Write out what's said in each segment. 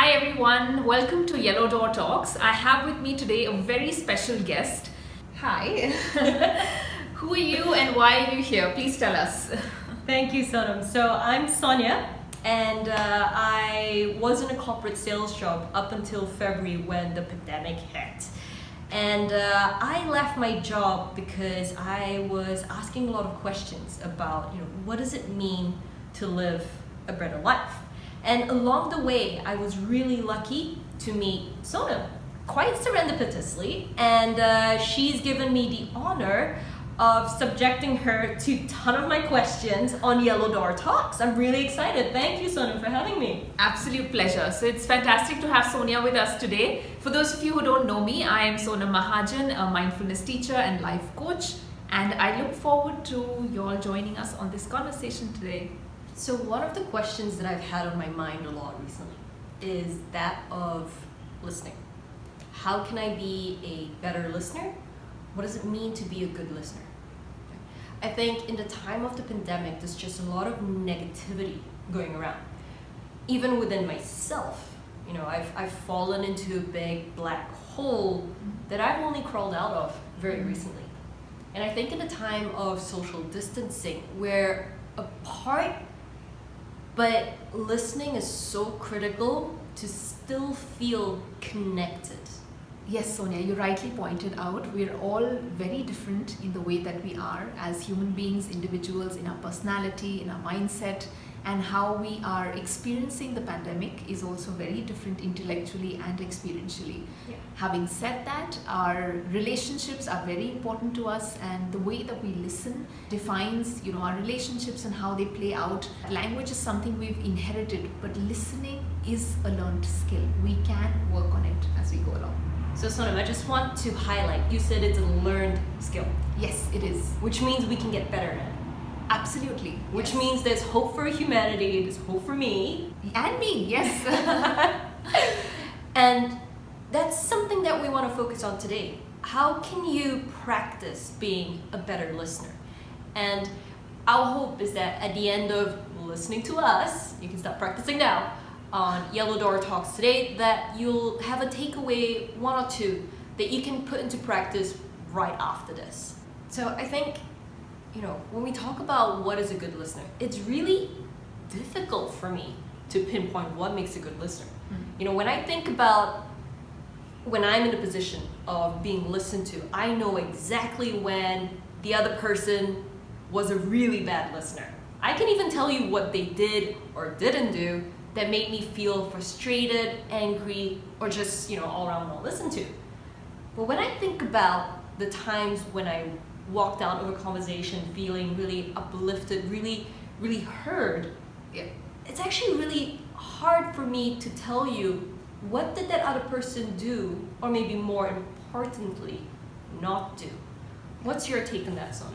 Hi everyone, welcome to Yellow Door Talks. I have with me today a very special guest. Hi. Who are you and why are you here? Please tell us. Thank you, Sonam. So I'm Sonia, and I was in a corporate sales job up until February when the pandemic hit. And I left my job because I was asking a lot of questions about, what does it mean to live a better life? And along the way, I was really lucky to meet Sonam, quite serendipitously, and she's given me the honor of subjecting her to a ton of my questions on Yellow Door Talks. I'm really excited. Thank you, Sonam, for having me. Absolute pleasure. So it's fantastic to have Sonia with us today. For those of you who don't know me, I am Sonam Mahajan, a mindfulness teacher and life coach, and I look forward to you all joining us on this conversation today. So one of the questions that I've had on my mind a lot recently is that of listening. How can I be a better listener? What does it mean to be a good listener? I think in the time of the pandemic, there's just a lot of negativity going around. Even within myself, I've fallen into a big black hole that I've only crawled out of very recently. And I think in a time of social distancing, we're apart, but listening is so critical to still feel connected. Yes, Sonia, you rightly pointed out, we're all very different in the way that we are as human beings, individuals, in our personality, in our mindset, and how we are experiencing the pandemic is also very different intellectually and experientially. Yeah. Having said that, our relationships are very important to us, and the way that we listen defines, our relationships and how they play out. Language is something we've inherited, but listening is a learned skill. We can work on it as we go along. So Sonam, I just want to highlight, you said it's a learned skill. Yes, it is. Which means we can get better at it. Absolutely. Which means there's hope for humanity, there's hope for me. And me, yes. And that's something that we want to focus on today. How can you practice being a better listener? And our hope is that at the end of listening to us, you can start practicing now, on Yellow Door Talks today, that you'll have a takeaway, one or two, that you can put into practice right after this. So I think, when we talk about what is a good listener, it's really difficult for me to pinpoint what makes a good listener. When I think about when I'm in a position of being listened to, I know exactly when the other person was a really bad listener. I can even tell you what they did or didn't do that made me feel frustrated, angry, or just, all around not listened to. But when I think about the times when I walked out of a conversation feeling really uplifted, really, really heard, it's actually really hard for me to tell you what did that other person do, or maybe more importantly, not do. What's your take on that, Sonam?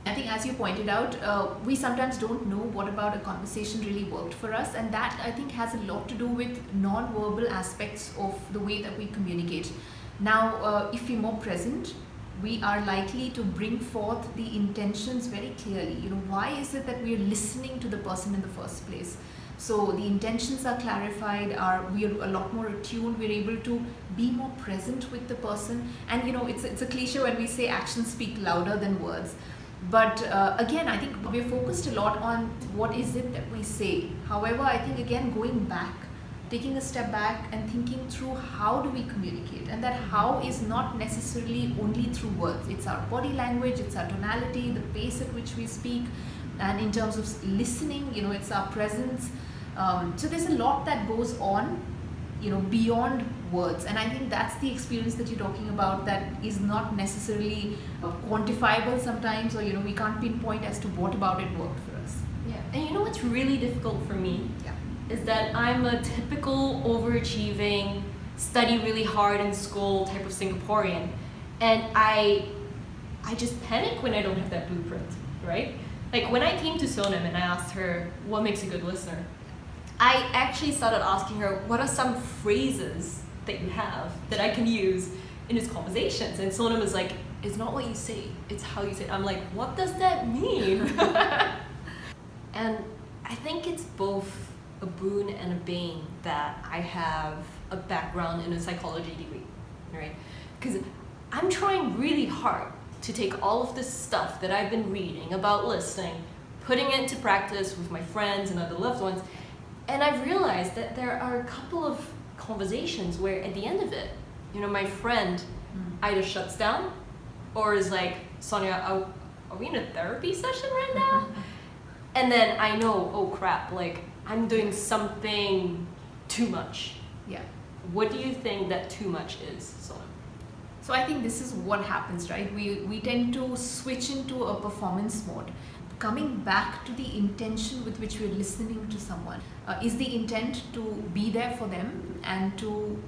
I think as you pointed out, we sometimes don't know what about a conversation really worked for us, and that I think has a lot to do with non-verbal aspects of the way that we communicate. Now, if we're more present, we are likely to bring forth the intentions very clearly. Why is it that we are listening to the person in the first place? So the intentions are clarified, we are a lot more attuned, we're able to be more present with the person. And it's a cliche when we say actions speak louder than words. But again, I think we're focused a lot on what is it that we say. However, I think again, going back, taking a step back and thinking through how do we communicate, and that how is not necessarily only through words. It's our body language, it's our tonality, the pace at which we speak, and in terms of listening, it's our presence. So there's a lot that goes on, beyond words, and I think that's the experience that you're talking about that is not necessarily quantifiable sometimes, or we can't pinpoint as to what about it worked for us. Yeah, and what's really difficult for me is that I'm a typical overachieving, study really hard in school type of Singaporean, and I just panic when I don't have that blueprint, right? Like when I came to Sonam and I asked her what makes a good listener, I actually started asking her, what are some phrases that you have that I can use in these conversations? And Sonam is like, it's not what you say, it's how you say it. I'm like, what does that mean? And I think it's both a boon and a bane that I have a background in a psychology degree, right? Because I'm trying really hard to take all of this stuff that I've been reading about listening, putting it into practice with my friends and other loved ones, and I've realized that there are a couple of conversations where at the end of it, my friend either shuts down or is like, Sonia, are we in a therapy session right now? And then I know, oh crap, like I'm doing something too much. Yeah. What do you think that too much is, Sonam? So I think this is what happens, right? We tend to switch into a performance mode. Coming back to the intention with which we're listening to someone. Is the intent to be there for them and to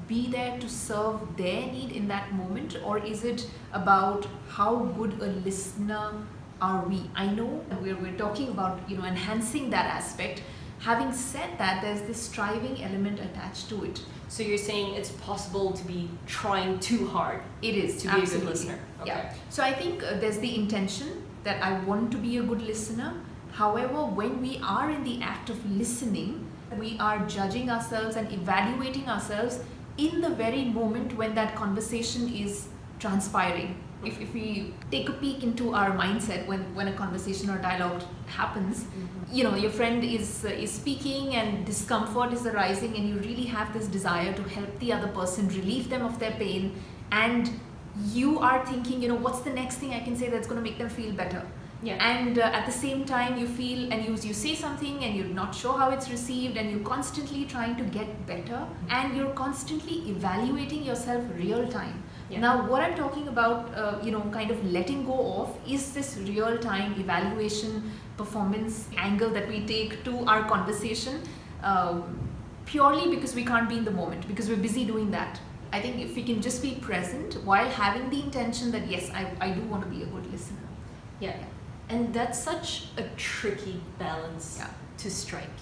be there to serve their need in that moment, or is it about how good a listener are we? I know we're talking about enhancing that aspect. Having said that, there's this striving element attached to it. So you're saying it's possible to be trying too hard. It is to absolutely. be a good listener. Okay. Yeah. So I think there's the intention that I want to be a good listener. However, when we are in the act of listening, we are judging ourselves and evaluating ourselves in the very moment when that conversation is transpiring. If we take a peek into our mindset when a conversation or dialogue happens, your friend is speaking and discomfort is arising, and you really have this desire to help the other person, relieve them of their pain, and you are thinking, what's the next thing I can say that's going to make them feel better? Yeah. And at the same time you feel, and you say something and you're not sure how it's received, and you're constantly trying to get better, and you're constantly evaluating yourself real time. Yeah. Now what I'm talking about, kind of letting go of, is this real time evaluation performance angle that we take to our conversation, purely because we can't be in the moment, because we're busy doing that. I think if we can just be present while having the intention that yes, I do want to be a good listener. Yeah. And that's such a tricky balance Yeah. to strike,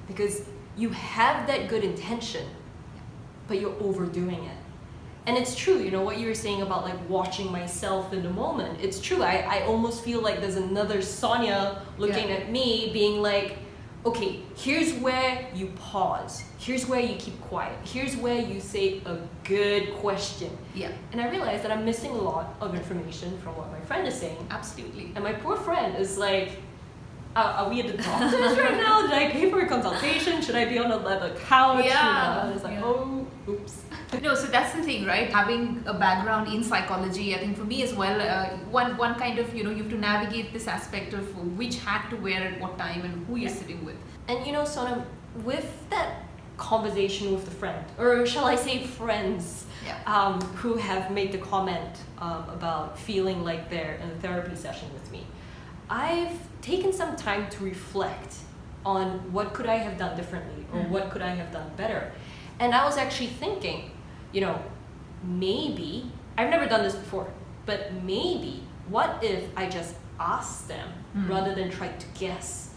because you have that good intention, but you're overdoing it. And it's true, what you were saying about like watching myself in the moment. It's true. I almost feel like there's another Sonia looking Yeah. at me being like, okay, here's where you pause. Here's where you keep quiet. Here's where you say a good question. Yeah, And I realized that I'm missing a lot of information from what my friend is saying. absolutely. And my poor friend is like, are we at the doctor's right now? Did I pay for a consultation? Should I be on a leather couch? Yeah. I was like, Yeah. oh, oops. No, so that's the thing, right? Having a background in psychology, I think for me as well, one kind of, you have to navigate this aspect of which hat to wear at what time and who you're sitting with. And Sonam, with that conversation with the friend, or shall I say friends, Yeah. who have made the comment about feeling like they're in a therapy session with me, I've taken some time to reflect on what could I have done differently, or what could I have done better. And I was actually thinking, maybe, I've never done this before, but maybe, what if I just asked them rather than try to guess?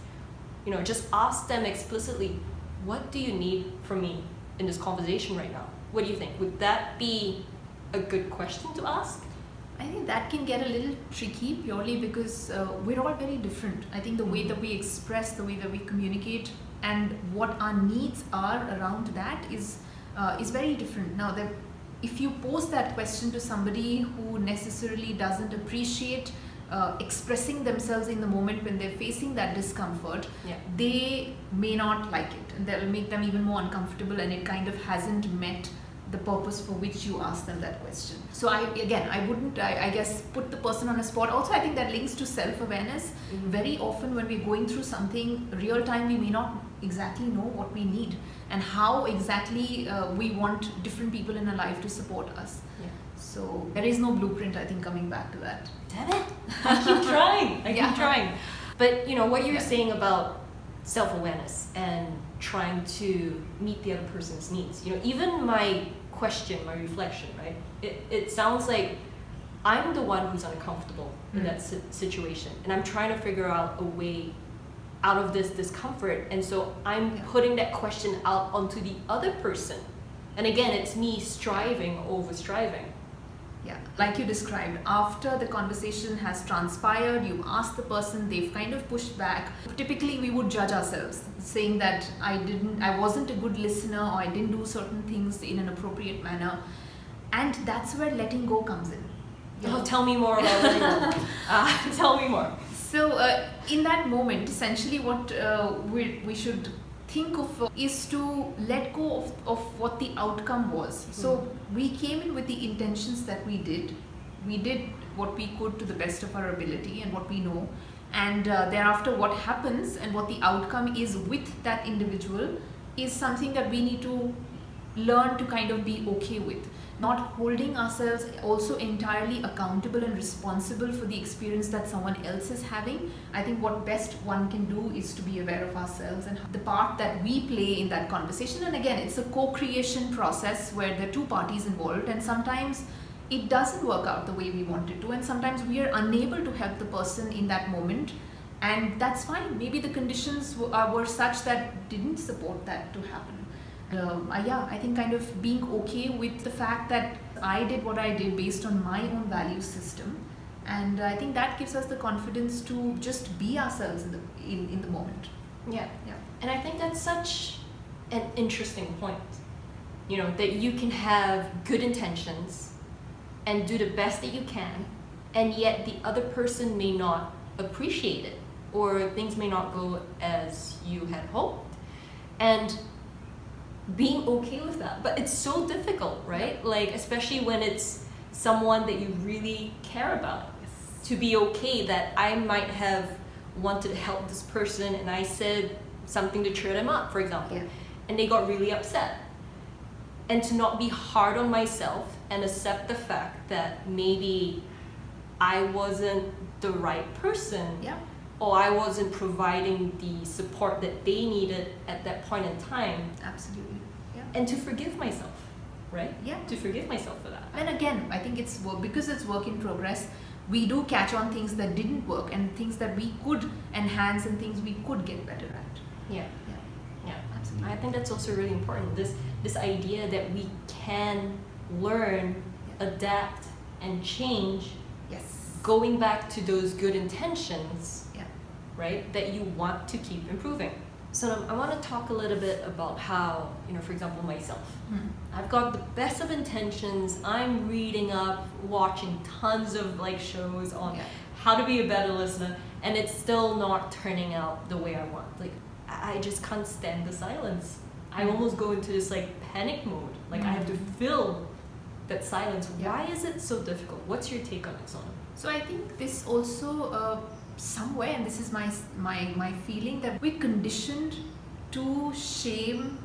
Just ask them explicitly, what do you need from me in this conversation right now? What do you think? Would that be a good question to ask? I think that can get a little tricky purely because we're all very different. I think the way that we express, the way that we communicate, and what our needs are around that is very different. Now, if you pose that question to somebody who necessarily doesn't appreciate expressing themselves in the moment when they're facing that discomfort, they may not like it, and that will make them even more uncomfortable, and it kind of hasn't met the purpose for which you ask them that question. So I wouldn't, I guess, put the person on a spot. Also, I think that links to self-awareness. Very often when we're going through something real time, we may not exactly know what we need and how exactly we want different people in our life to support us. So there is no blueprint, I think, coming back to that. Damn it! I keep trying. I keep trying. But what you were saying about self-awareness and trying to meet the other person's needs. Even my question, my reflection, right? It sounds like I'm the one who's uncomfortable in that situation, and I'm trying to figure out a way out of this discomfort, and so I'm putting that question out onto the other person. And again, it's me striving over striving. Yeah, like you described, after the conversation has transpired, you ask the person, they've kind of pushed back. Typically, we would judge ourselves, saying that I wasn't a good listener, or I didn't do certain things in an appropriate manner. And that's where letting go comes in. Oh, tell me more about letting go. Tell me more. So, in that moment, essentially what we should think of is to let go of what the outcome was. So we came in with the intentions that we did what we could to the best of our ability and what we know, and thereafter what happens and what the outcome is with that individual is something that we need to learn to kind of be okay with, not holding ourselves also entirely accountable and responsible for the experience that someone else is having. I think what best one can do is to be aware of ourselves and the part that we play in that conversation. And again, it's a co-creation process where there are two parties involved, and sometimes it doesn't work out the way we want it to, and sometimes we are unable to help the person in that moment, and that's fine. Maybe the conditions were such that didn't support that to happen. I think kind of being okay with the fact that I did what I did based on my own value system, and I think that gives us the confidence to just be ourselves in the moment. Yeah. And I think that's such an interesting point, that you can have good intentions and do the best that you can, and yet the other person may not appreciate it, or things may not go as you had hoped, and being okay with that. But it's so difficult, right? Yeah. Like, especially when it's someone that you really care about. Yes. To be okay that I might have wanted to help this person and I said something to cheer them up, for example, and they got really upset. And to not be hard on myself and accept the fact that maybe I wasn't the right person, or I wasn't providing the support that they needed at that point in time. Absolutely. Yeah. And to forgive myself, right? Yeah. To forgive myself for that. And again, I think it's because it's work in progress. We do catch on things that didn't work and things that we could enhance and things we could get better at. Yeah. Absolutely. I think that's also really important. This idea that we can learn, adapt, and change. Yes. Going back to those good intentions. Right? That you want to keep improving. So I want to talk a little bit about how, for example, myself. I've got the best of intentions. I'm reading up, watching tons of shows on how to be a better listener, and it's still not turning out the way I want. I just can't stand the silence. I almost go into this panic mode. I have to fill that silence. Why is it so difficult? What's your take on it, Sonam? So I think this also somewhere, and this is my feeling, that we're conditioned to shame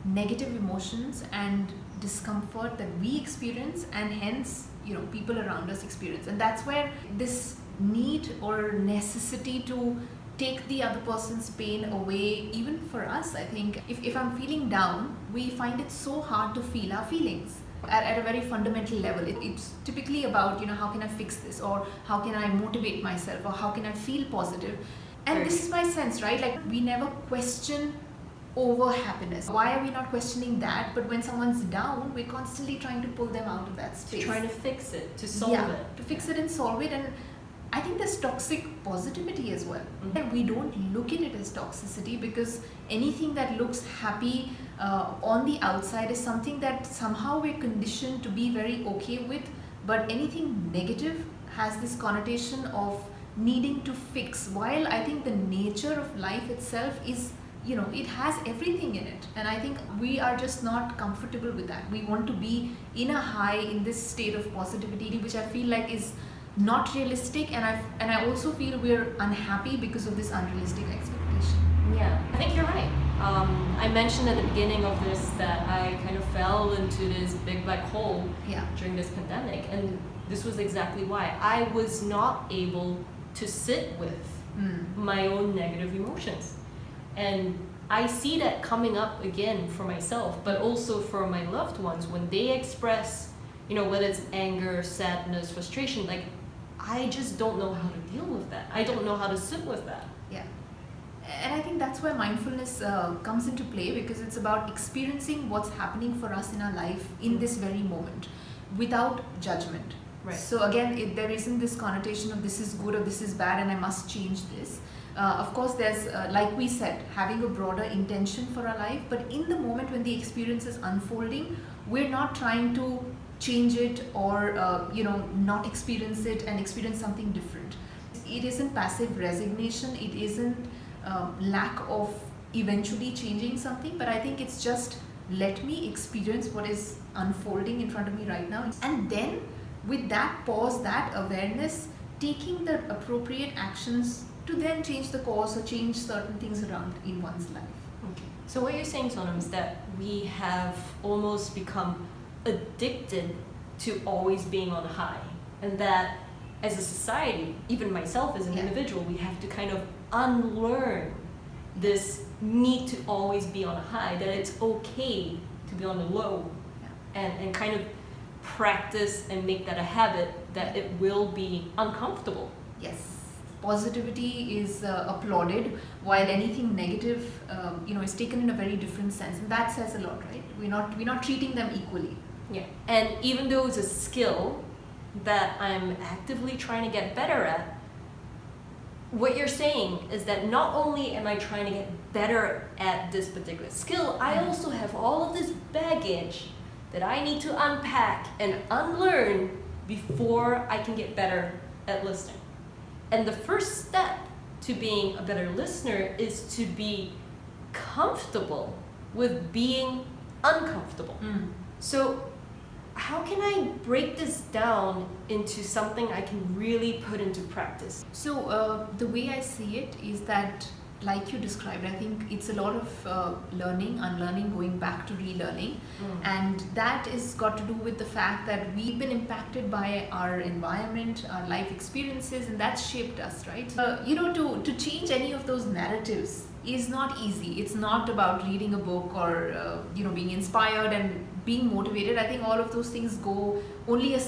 negative emotions and discomfort that we experience, and hence people around us experience, and that's where this need or necessity to take the other person's pain away, even for us. I think if I'm feeling down, we find it so hard to feel our feelings. At a very fundamental level, it's typically about how can I fix this, or how can I motivate myself, or how can I feel positive. And this is my sense, right? We never question over happiness. Why are we not questioning that? But when someone's down, we're constantly trying to pull them out of that space, trying to fix it, to solve it, to fix it and solve it. And I think there's toxic positivity as well. And we don't look at it as toxicity, because anything that looks happy on the outside is something that somehow we're conditioned to be very okay with, but anything negative has this connotation of needing to fix, while I think the nature of life itself is, it has everything in it, and I think we are just not comfortable with that. We want to be in a high, in this state of positivity, which I feel like is not realistic, and I also feel we're unhappy because of this unrealistic expectation. Yeah, I think you're right. I mentioned at the beginning of this that I kind of fell into this big black hole during this pandemic, and this was exactly why. I was not able to sit with my own negative emotions. And I see that coming up again for myself, but also for my loved ones when they express, whether it's anger, sadness, frustration, I just don't know how to deal with that. I don't know how to sit with that. Yeah. And I think that's where mindfulness comes into play, because it's about experiencing what's happening for us in our life in this very moment. without judgment. Right. So again, there isn't this connotation of this is good or this is bad and I must change this. Of course, there's, like we said, having a broader intention for our life, but in the moment when the experience is unfolding, we're not trying to change it or, not experience it and experience something different. It isn't passive resignation, it isn't lack of eventually changing something, but I think it's just let me experience what is unfolding in front of me right now. And then with that pause, that awareness, taking the appropriate actions to then change the course or change certain things around in one's life. Okay. So what you're saying, Sonam, is that we have almost become addicted to always being on a high, and that as a society, even myself as an individual, we have to kind of unlearn this need to always be on a high, that it's okay to be on the low, and kind of practice and make that a habit, that it will be uncomfortable. Yes. Positivity is applauded, while anything negative, is taken in a very different sense, and that says a lot, right? We're not treating them equally. Yeah, and even though it's a skill that I'm actively trying to get better at, what you're saying is that not only am I trying to get better at this particular skill, I also have all of this baggage that I need to unpack and unlearn before I can get better at listening. And the first step to being a better listener is to be comfortable with being uncomfortable. So how can I break this down into something I can really put into practice? So the way I see it is that, like you described, I think it's a lot of learning, unlearning, going back to relearning. And that is got to do with the fact that we've been impacted by our environment, our life experiences, and that's shaped us, right? To change any of those narratives is not easy. It's not about reading a book or, being inspired and being motivated. I think all of those things go only to a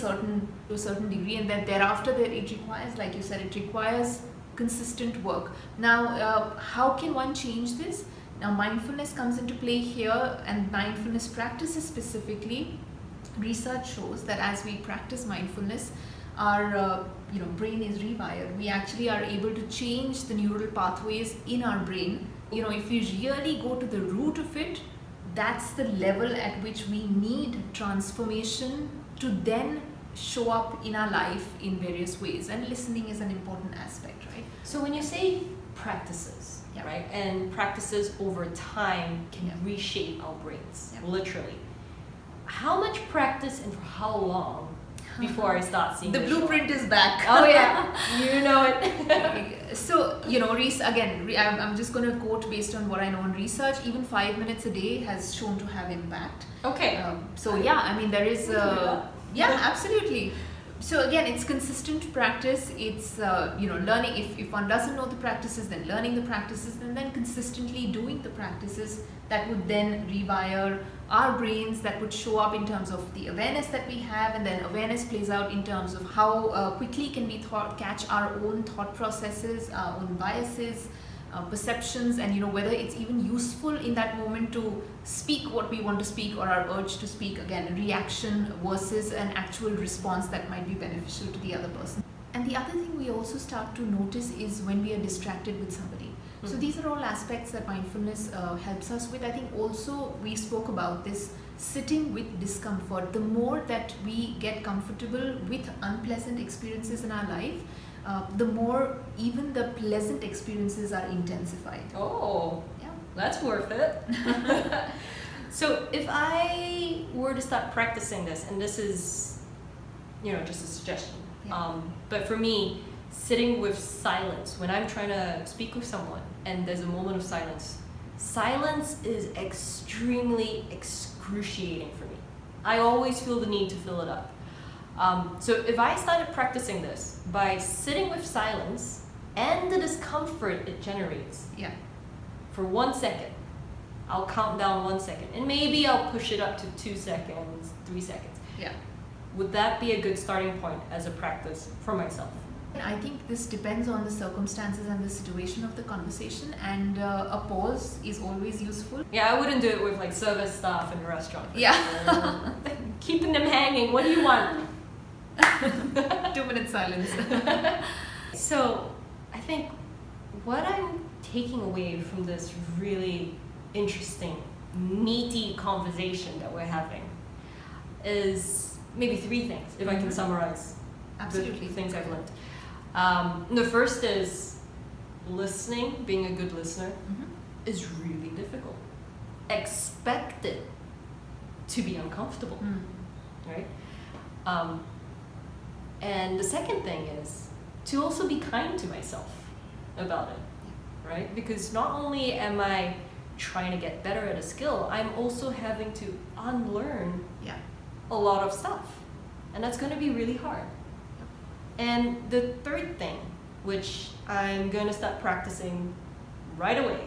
certain degree, and then thereafter it requires, like you said, it requires consistent work. Now, how can one change this? Now, mindfulness comes into play here, and mindfulness practices specifically. Research shows that as we practice mindfulness, our brain is rewired. We actually are able to change the neural pathways in our brain. If we really go to the root of it, that's the level at which we need transformation to then show up in our life in various ways, and listening is an important aspect, right? So when you say practices, right, and practices over time can reshape our brains, literally, how much practice and for how long before I start seeing the blueprint is back? Oh yeah, you know it. So I'm just going to quote based on what I know in research. Even 5 minutes a day has shown to have impact. Okay. There is absolutely. So again, it's consistent practice. It's learning. If one doesn't know the practices, then learning the practices, and then consistently doing the practices that would then rewire our brains, that would show up in terms of the awareness that we have, and then awareness plays out in terms of how quickly can we catch our own thought processes, our own biases, perceptions, and whether it's even useful in that moment to speak what we want to speak, or our urge to speak, again, reaction versus an actual response that might be beneficial to the other person. And the other thing we also start to notice is when we are distracted with somebody. So these are all aspects that mindfulness helps us with. I think also we spoke about this, sitting with discomfort. The more that we get comfortable with unpleasant experiences in our life, the more even the pleasant experiences are intensified. Oh, yeah, that's worth it. So if I were to start practicing this, and this is, just a suggestion, but for me, sitting with silence, when I'm trying to speak with someone and there's a moment of silence, silence is extremely excruciating for me. I always feel the need to fill it up. So if I started practicing this by sitting with silence and the discomfort it generates for 1 second, I'll count down 1 second, and maybe I'll push it up to 2 seconds, 3 seconds. Would that be a good starting point as a practice for myself? I think this depends on the circumstances and the situation of the conversation, and a pause is always useful. Yeah, I wouldn't do it with like service staff in a restaurant. Yeah. keeping them hanging. What do you want? 2-minute silence. So I think what I'm taking away from this really interesting, meaty conversation that we're having is maybe 3 things, if I can summarize Absolutely. the things I've learned. The first is listening, being a good listener, is really difficult. Expect it to be uncomfortable, right? And the second thing is to also be kind to myself about it, right? Because not only am I trying to get better at a skill, I'm also having to unlearn a lot of stuff. And that's going to be really hard. And the third thing, which I'm going to start practicing right away,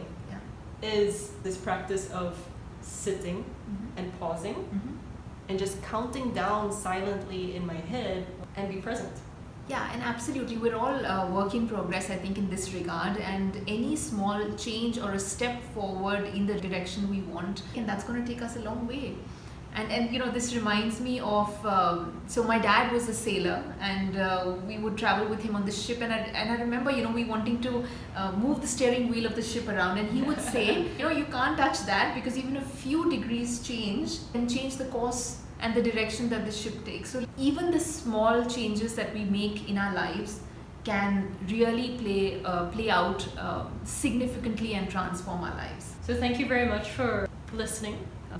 is this practice of sitting and pausing and just counting down silently in my head and be present. Yeah, and absolutely, we're all work in progress, I think, in this regard, and any small change or a step forward in the direction we want, and that's going to take us a long way. And you know, this reminds me of, so my dad was a sailor, and we would travel with him on the ship, and I remember, you know, we wanting to move the steering wheel of the ship around, and he would say, you know, you can't touch that because even a few degrees change can change the course and the direction that the ship takes. So even the small changes that we make in our lives can really play out significantly and transform our lives. So thank you very much for listening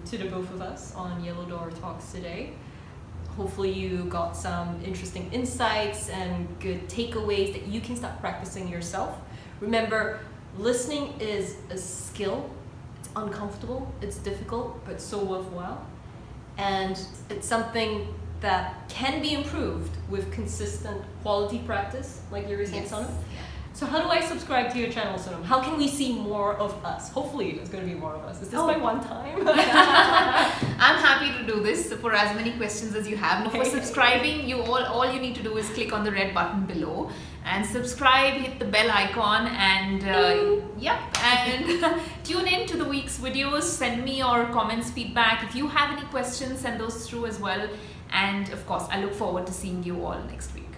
to the both of us on Yellow Door Talks today. Hopefully you got some interesting insights and good takeaways that you can start practicing yourself. Remember, listening is a skill. It's uncomfortable, it's difficult, but so worthwhile. And it's something that can be improved with consistent quality practice, like you're saying, Sonam. So how do I subscribe to your channel, Sonam? How can we see more of us? Hopefully there's going to be more of us. Is this my one time? I'm happy to do this for as many questions as you have. Now, for subscribing, all you need to do is click on the red button below and subscribe, hit the bell icon, and and tune in to the week's videos. Send me your comments, feedback. If you have any questions, send those through as well. And of course, I look forward to seeing you all next week.